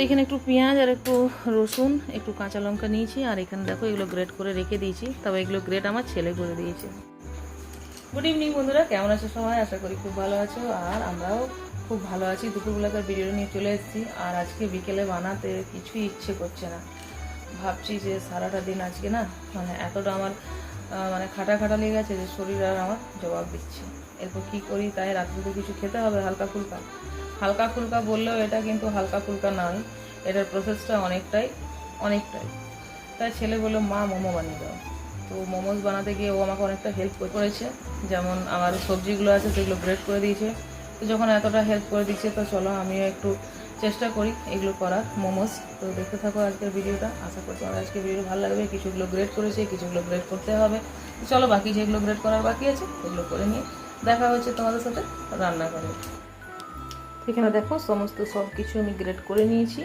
এখানে একটু পেঁয়াজ আর একটু রসুন, একটু কাঁচা লঙ্কা নিয়েছি, আর এখানে দেখো এগুলো গ্রেট করে রেখে দিয়েছি। তবে এগুলো গ্রেট আমার ছেলে করে দিয়েছে। গুড ইভিনিং বন্ধুরা, কেমন আছো সবাই? আশা করি খুব ভালো আছো, আর আমরাও খুব ভালো আছি। দুপুরবেলাকার ভিডিও নিয়ে চলে এসেছি। আর আজকে বিকেলে বানাতে কিছুই ইচ্ছে করছে না। ভাবছি যে সারাটা দিন আজকে না মানে এতটা আমার খাটা লেগে গেছে যে শরীর আর আমার জবাব দিচ্ছে। এরপর কী করি, তাই রাত্রে তো কিছু খেতে হবে হালকা ফুলকা বললেও এটা কিন্তু হালকা ফুলকা নয়, এটার প্রসেসটা অনেকটাই। তাই ছেলে বললো মা মোমো বানিয়ে দাও। তো মোমোজ বানাতে গিয়ে ও আমাকে অনেকটা হেল্প করেছে। যেমন আমার সবজিগুলো আছে সেগুলো গ্রেট করে দিয়েছে। তো যখন এতটা হেল্প করে দিচ্ছে, তো চলো আমিও একটু চেষ্টা করি এগুলো করার, মোমোজ। তো দেখতে থাকো আজকের ভিডিওটা। আশা করি তোমার আজকের ভিডিও ভালো লাগবে। কিছুগুলো গ্রেট করেছে, কিছুগুলো গ্রেট করতে হবে। চলো বাকি যেগুলো গ্রেট করার বাকি আছে সেগুলো করে নিয়ে দেখা হচ্ছে তোমাদের সাথে রান্না করে। এখানে দেখো সমস্ত সব কিছু আমি গ্রেট করে নিয়েছি,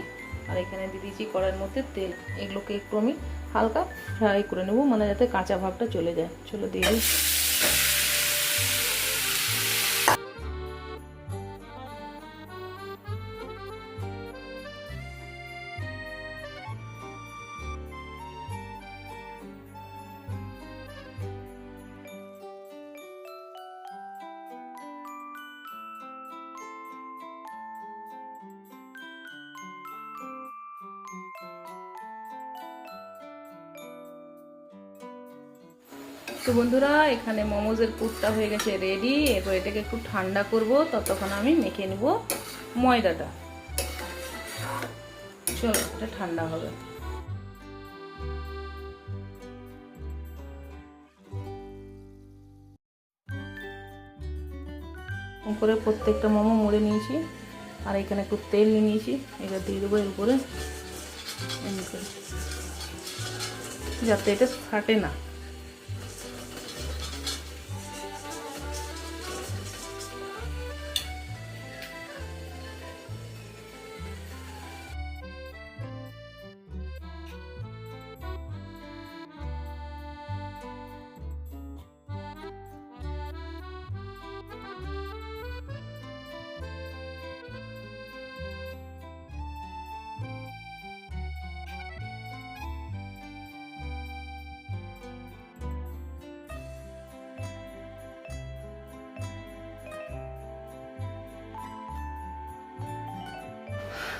আর এখানে দিয়ে দিয়েছি কড়াইয়ের মধ্যে তেল। এগুলোকে একটু আমি হালকা ফ্রাই করে নেবো, মানে যাতে কাঁচা ভাবটা চলে যায়। চলো দিয়ে দিই। তো বন্ধুরা, এখানে মোমোজের পুরটা হয়ে গেছে রেডি। এরপর এটাকে একটু ঠান্ডা করব, ততক্ষণ আমি মেখে নেব ময়দাটা। চলো এটা ঠান্ডা হবে। উপরে প্রত্যেকটা মোমো মুড়ে নিয়েছি, আর এখানে একটু তেল নিয়েছি, এটা দিয়ে দেবো এর উপরে, যাতে এটা ফাটে না।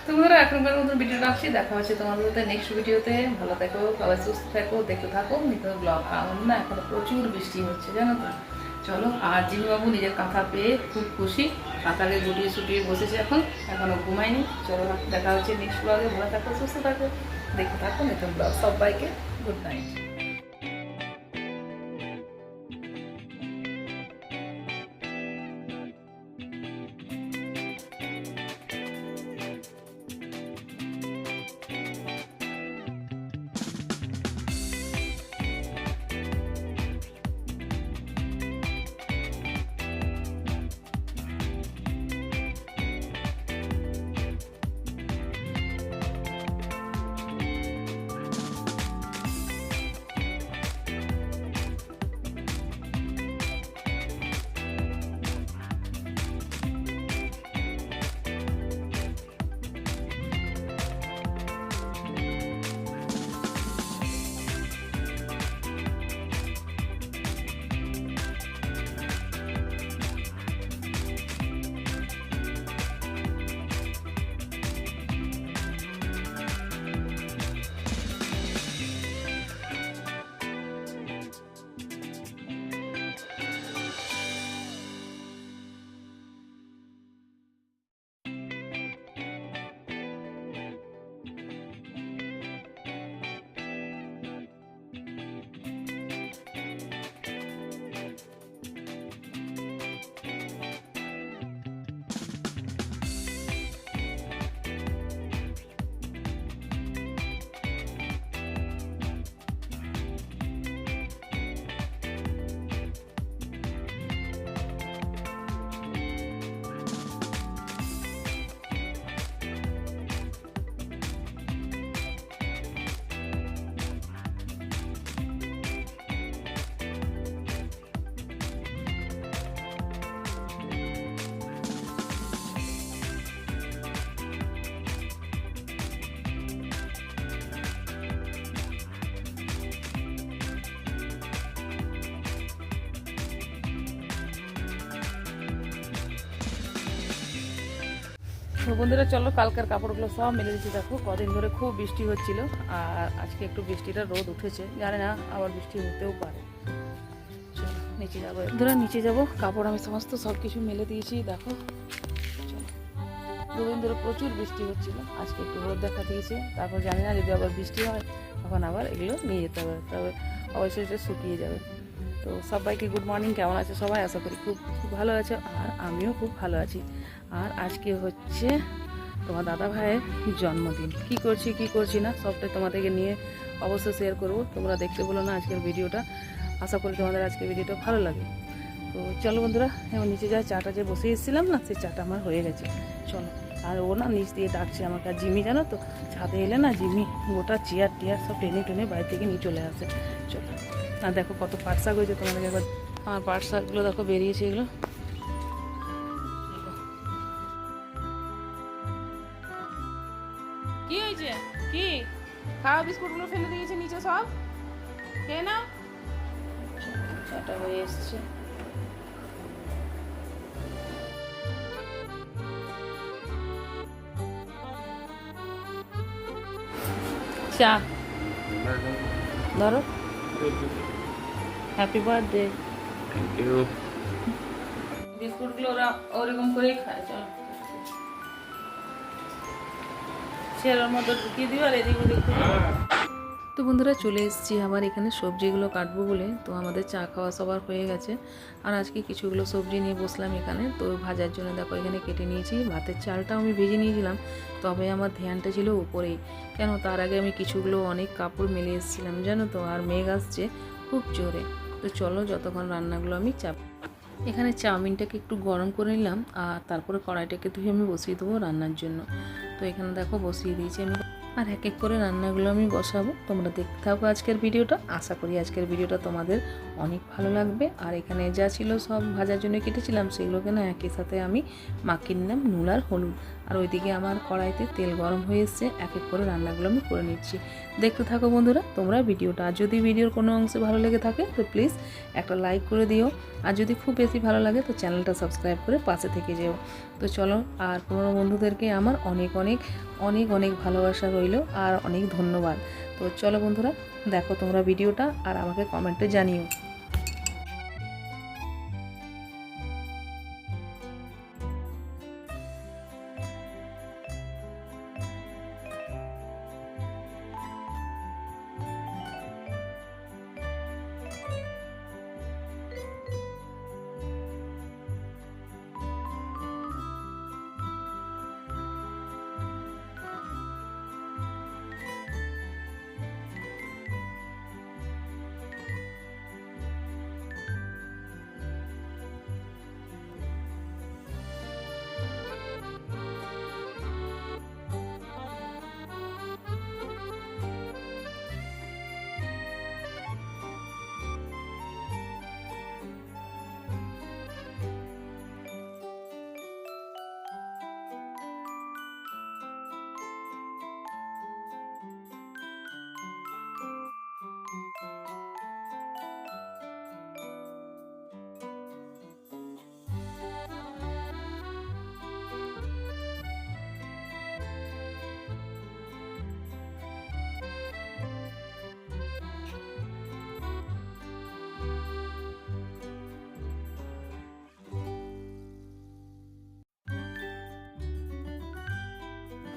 তোমরা এখনকার মতন ভিডিওটা আসছি, দেখা হচ্ছে তোমাদের সাথে নেক্সট ভিডিওতে। ভালো থাকো, সবাই সুস্থ থাকো, দেখতে থাকো নিত্য ব্লগ। আমার না এখন প্রচুর বৃষ্টি হচ্ছে জানো তো। চলো, আর জিনুবাবু নিজের কাঁথা পেয়ে খুব খুশি, কাঁথাকে গুটিয়ে বসেছে, এখনো ঘুমায়নি। চলো দেখা হচ্ছে নেক্সট ব্লগে। ভালো থাকো, সুস্থ থাকো, দেখতে থাকো নিত্য ব্লগ। সবাইকে গুড নাইট। তো বন্ধুরা চলো, কালকের কাপড়গুলো সব মেলে দিচ্ছি। দেখো কদিন ধরে খুব বৃষ্টি হচ্ছিল, আর আজকে একটু বৃষ্টিটা রোদ উঠেছে, জানে না আবার বৃষ্টি হতেও পারে। চলো নিচে যাবো, ধরে নিচে যাবো। কাপড় আমি সমস্ত সব কিছু মেলে দিয়েছি। দেখো চলো, দুদিন ধরে প্রচুর বৃষ্টি হচ্ছিল, আজকে একটু রোদ দেখা দিয়েছে। তারপর জানি না যদি আবার বৃষ্টি হয় তখন আবার এগুলো নিয়ে যেতে হবে, তবে অবশ্যই এটা শুকিয়ে যাবে। তো সবাইকে গুড মর্নিং, কেমন আছে সবাই? আশা করি খুব খুব ভালো আছে, আর আমিও খুব ভালো আছি। আর আজকে হচ্ছে তোমার দাদা ভাইয়ের জন্মদিন। কি করছি কি করছি না সবটাই তোমাদেরকে নিয়ে অবশ্যই শেয়ার করব। তোমরা দেখতে বলো না আজকের ভিডিওটা, আশা করি তোমাদের আজকের ভিডিওটা ভালো লাগে। তো চলো বন্ধুরা, এবার নিচে যাই। চাটা যে বসে এসেছিলাম না, সেই চাটা আমার হয়ে গেছে। চলো, আর ও না নিচ দিয়ে ডাকছে আমাকে। আর জিমি জানো তো, ছাদে এলে না জিমি গোটা চেয়ার টিয়ার সব টেনে টেনে বাড়ি থেকে নিয়ে চলে আসে। চলো, আর দেখো কত পাট শাক হয়েছে, তোমাদেরকে একবার আমার পাট শাকগুলো দেখো বেরিয়েছে এগুলো। কি হয়েছে? কি খাওয়া? বিস্কুটগুলো ফেলে দিয়েছে নিচে সব, খেয়ে নাও। চাটা হয়ে এসছে। চা ধরো। Happy birthday. Thank you. বিস্কুটগুলো ওরা ওরকম করেই খায়। চলো ছেলের মতো ঢুকিয়ে দিও, আর এদিক ওদিক। তো বন্ধুরা চলে এসেছি আবার এখানে সবজিগুলো কাটবো বলে। তো আমাদের চা খাওয়া সবার হয়ে গেছে, আর আজকে কিছুগুলো সবজি নিয়ে বসলাম এখানে। তো ভাজার জন্য দেখো এখানে কেটে নিয়েছি। ভাতের চালটাও আমি ভেজে নিয়েছিলাম, তবে আমার ধ্যানটা ছিল উপরেই। কেন, তার আগে আমি কিছুগুলো অনেক কাপড় মেলে এসেছিলাম জানো তো, আর মেঘ আসছে খুব জোরে। তো চলো যতক্ষণ রান্নাগুলো আমি চাপ। এখানে চাউমিনটাকে একটু গরম করে নিলাম, আর তারপরে কড়াইটাকে ধুয়ে আমি বসিয়ে দেবো রান্নার জন্য। তো এখানে দেখো বসিয়ে দিয়েছি আমি, আর এক এক করে রান্নাগুলো আমি বসাবো। তোমরা দেখতে থাকো আজকের ভিডিওটা, আশা করি আজকের ভিডিওটা তোমাদের অনেক ভালো লাগবে। আর এখানে যা ছিল সব ভাজার জন্য কেটেছিলাম, সেগুলোকে না একই সাথে আমি মাখিয়ে নিলাম নুন আর হলুদ। আর ওইদিকে আমার কড়াইতে তেল গরম হয়ে এসছে, এক এক করে রান্নাগুলো আমি করে নিচ্ছি। দেখতে থাকো বন্ধুরা তোমরা ভিডিওটা। আর যদি ভিডিওর কোনো অংশে ভালো লেগে থাকে তো প্লিজ একটা লাইক করে দিও, আর যদি খুব বেশি ভালো লাগে তো চ্যানেলটা সাবস্ক্রাইব করে পাশে থেকে যেও। তো চলো, আর পুরনো বন্ধুদেরকে আমার অনেক অনেক অনেক অনেক ভালোবাসা রইল, আর অনেক ধন্যবাদ। তো চলো বন্ধুরা, দেখো তোমরা ভিডিওটা, আর আমাকে কমেন্টে জানিও।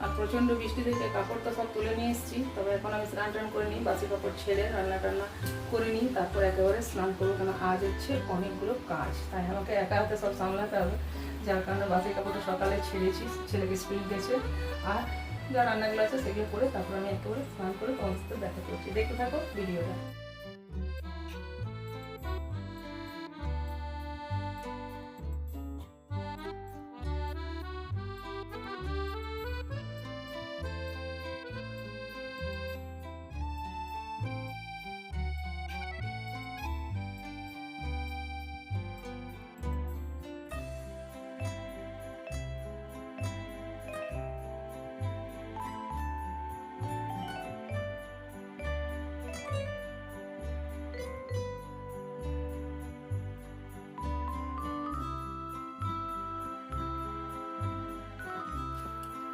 আর প্রচণ্ড বৃষ্টি থেকে কাপড় তো সব তুলে নিয়ে এসেছি, তবে এখন আমি স্নান টান করে নিই, বাসি কাপড় ছেড়ে রান্না টান্না করে নিই, তারপর একেবারে স্নান করবো। কেন আজ হচ্ছে অনেকগুলো কাজ, তাই আমাকে একা হাতে সব সামলাতে হবে। যার কারণে বাসি কাপড়টা সকালে ছেড়েছি, ছেলেকে স্কুল গেছে, আর যা রান্নাগুলো আছে সেগুলো করে তারপর আমি একেবারে স্নান করে তোমার সাথে দেখা করছি। দেখতে থাকো ভিডিওটা।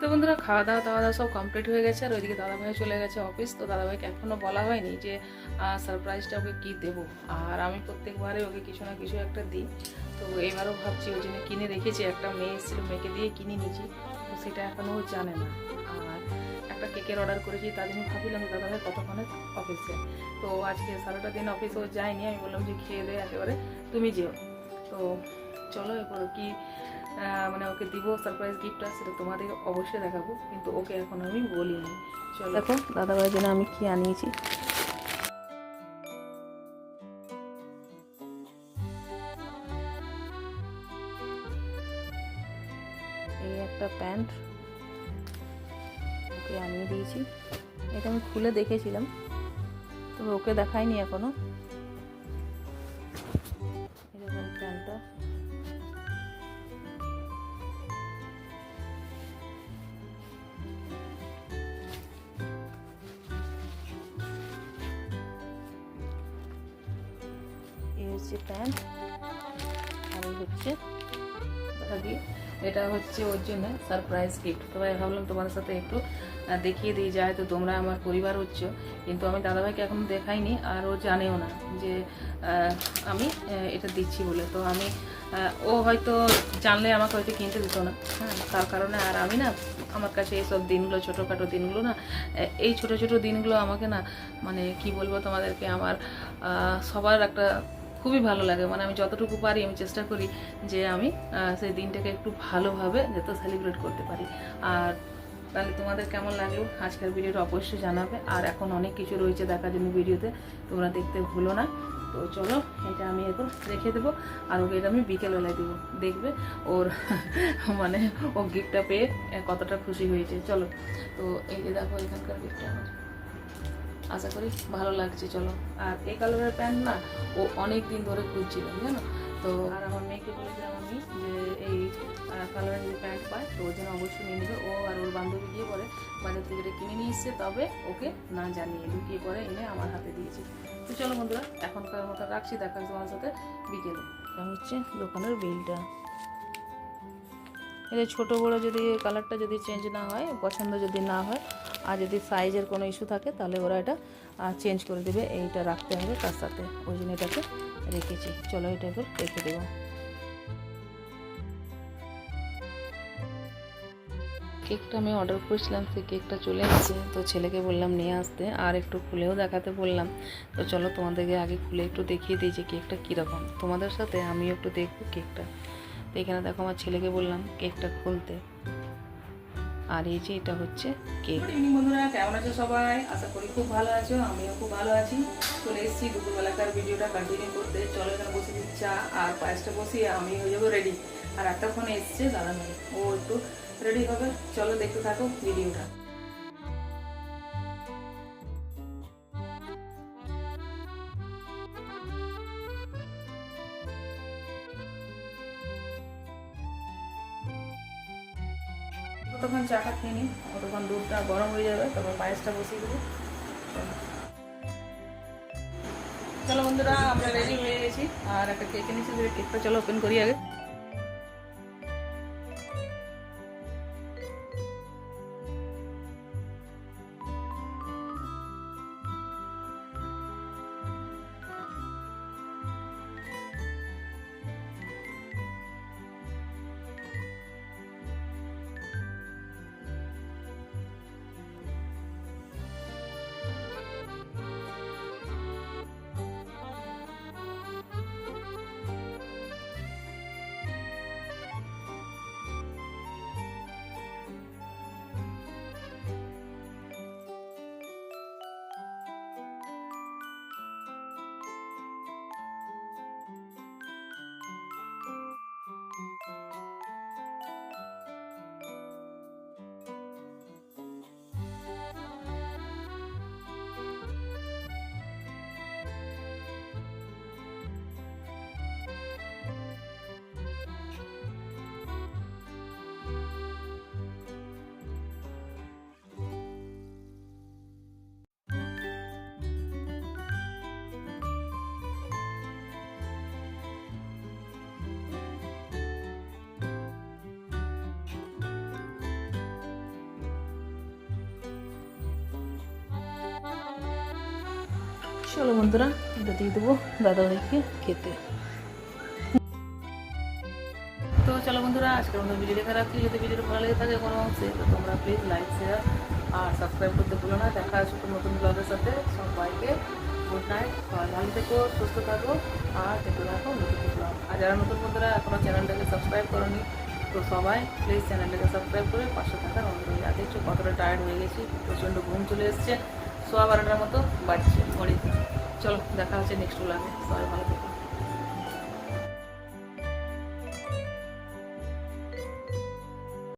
তো বন্ধুরা খাওয়া দাওয়া সব কমপ্লিট হয়ে গেছে, আর ওইদিকে দাদাভাই চলে গেছে অফিস। তো দাদাভাইকে এখনও বলা হয়নি যে সারপ্রাইজটা ওকে কী দেবো। আর আমি প্রত্যেকবারে ওকে কিছু না কিছু একটা দিই। তো এবারও ভাবছি ওই জন্য কিনে রেখেছি, একটা মেয়ে এসেছিলো, মেয়েকে দিয়ে কিনে নিয়েছি। তো সেটা এখনও জানে না। আর একটা কেকের অর্ডার করেছি, তার জন্য ভাবিলাম দাদাভাই কতক্ষণে অফিসে। তো আজকে সারাটা দিন অফিসে ও যায়নি, আমি বললাম যে খেয়ে দিয়ে একেবারে তুমি যেও। তো চলো এরপর কি মানে ওকে দিব সারপ্রাইজ গিফটটা, সেটা তোমাদের অবশ্যই দেখাবো, কিন্তু ওকে এখন আমি বলিনি। চলো দেখো দাদাভাইয়ের জন্য আমি কি আনিয়েছি। এই একটা প্যান্ট ওকে আনিয়ে দিয়েছি, এটা আমি খুলে দেখেছিলাম, তবে ওকে দেখাইনি এখনো। এরকম প্যান্টটা এই হচ্ছে প্যান্ট, আর এই হচ্ছে এটা হচ্ছে ওর জন্য সারপ্রাইজ গিফট। তবে ভাবলাম তোমাদের সাথে একটু দেখিয়ে দিই, যায় তো তোমরা আমার পরিবার হচ্ছে। কিন্তু আমি দাদাভাইকে এখনো দেখাইনি, আর ও জানেও না যে আমি এটা দিচ্ছি বলে। তো আমি ও হয়তো জানলে আমাকে হয়তো কিনতে দিত না, হ্যাঁ, তার কারণে। আর আমি না, আমার কাছে এইসব দিনগুলো, ছোটোখাটো দিনগুলো না, এই ছোটো ছোটো দিনগুলো আমাকে না, মানে কি বলবো তোমাদেরকে, আমার সবার একটা খুবই ভালো লাগে। মানে আমি যতটুকু পারি আমি চেষ্টা করি যে আমি সেই দিনটাকে একটু ভালোভাবে যাতে সেলিব্রেট করতে পারি। আর তাহলে তোমাদের কেমন লাগলো আজকের ভিডিওটা অবশ্যই জানাবে। আর এখন অনেক কিছু রয়েছে দেখার জন্য ভিডিওতে, তোমরা দেখতে ভুলো না। তো চলো এটা আমি এখন রেখে দেবো, আর ওকে এটা আমি বিকেলবেলায় দেবো, দেখবে ওর মানে ও গিফটটা পেয়ে কতটা খুশি হয়েছে। চলো, তো এই যে দেখো এখানকার গিফটটা আমার, আশা করি ভালো লাগছে। চলো, আর এই কালারের প্যান্ট না ও অনেক দিন ধরে খুঁজছিল, জানো তো। আর আমার মেয়েকে বলেছে আমার মেয়ে যে এই কালারের যদি প্যান্ট পায় তো ওর জন্য অবশ্যই নিয়ে নেবে। ও আর ওর বান্ধবী গিয়ে পরে বাজার থেকে কিনে নিয়ে এসছে, তবে ওকে না জানিয়ে লুকিয়ে পরে এনে আমার হাতে দিয়েছে। তো চলো বন্ধুরা, এখনকার মতো রাখছি, দেখা তোমার সাথে বিকেলে। এটা হচ্ছে দোকানের বিলটা। এটা ছোটো বড়ো যদি কালারটা যদি চেঞ্জ না হয়, পছন্দ যদি না হয়, আর যদি সাইজের কোনো ইস্যু থাকে, তাহলে ওরা এটা চেঞ্জ করে দেবে। এইটা রাখতে হবে তার সাথে, ওই জন্য এটাকে রেখেছি। চলো এটা এবার রেখে দেবো। কেকটা আমি অর্ডার করেছিলাম, সেই কেকটা চলে এসেছে। তো ছেলেকে বললাম নিয়ে আসতে, আর একটু খুলেও দেখাতে বললাম। তো চলো তোমাদেরকে আগে খুলে একটু দেখিয়ে দিই যে কেকটা কীরকম, তোমাদের সাথে আমিও একটু দেখবো কেকটা। তো এখানে দেখো আমার ছেলেকে বললাম কেকটা খুলতে, আর এই যে এটা হচ্ছে কেক। গুড ইভিনিং বন্ধুরা, কেমন আছো সবাই? আশা করি খুব ভালো আছো, আমিও খুব ভালো আছি। চলে এসেছি দুপুরবেলাকার ভিডিওটা কন্টিনিউ করতে। চলো এখানে বসে দিচ্ছি চা আর পায়েসটা বসিয়ে আমি হয়ে যাবো রেডি। আর একটা ফোনে এসছে দাদা মেয়ে, ও একটু রেডি হবে। চলো দেখতে থাকো ভিডিওটা। ততক্ষণ চাটা খেয়ে নিই, ততক্ষণ দুধটা গরম হয়ে যাবে, তারপর পায়েসটা বসিয়ে দেবো। চলো বন্ধুরা, আমরা রেডি হয়ে গেছি, আর একটা কেক এনেছি, কেকটা চলো ওপেন করি আগে। চলো বন্ধুরা, এটা দিয়ে দেবো দাদাভাইকে খেতে। তো চলো বন্ধুরা, আজকের মতো ভিডিও দেখা রাখছি। যদি ভিডিওটা ভালো লেগে থাকে কোনো অংশে, তো তোমরা প্লিজ লাইক, শেয়ার আর সাবস্ক্রাইব করতে ভুলো না। দেখা আসবে নতুন ব্লগের সাথে। সবাইকে গুড নাইট, সবাই ভালো থেকো, সুস্থ থাকো আর দেখতে থাকো নতুন ব্লগ। আর যারা নতুন বন্ধুরা এখনও চ্যানেলটাকে সাবস্ক্রাইব করোনি, তো সবাই প্লিজ চ্যানেলটাকে সাবস্ক্রাইব করে পাশে থাকার অনুরোধ। আর দেখছো কতটা টায়ার্ড হয়ে গেছি, প্রচণ্ড ঘুম চলে এসছে, 12:15 মতো বাজছে ঘড়িতে। চলো দেখা হচ্ছে নেক্সট ব্লগে, সবাই ভালো থেকো।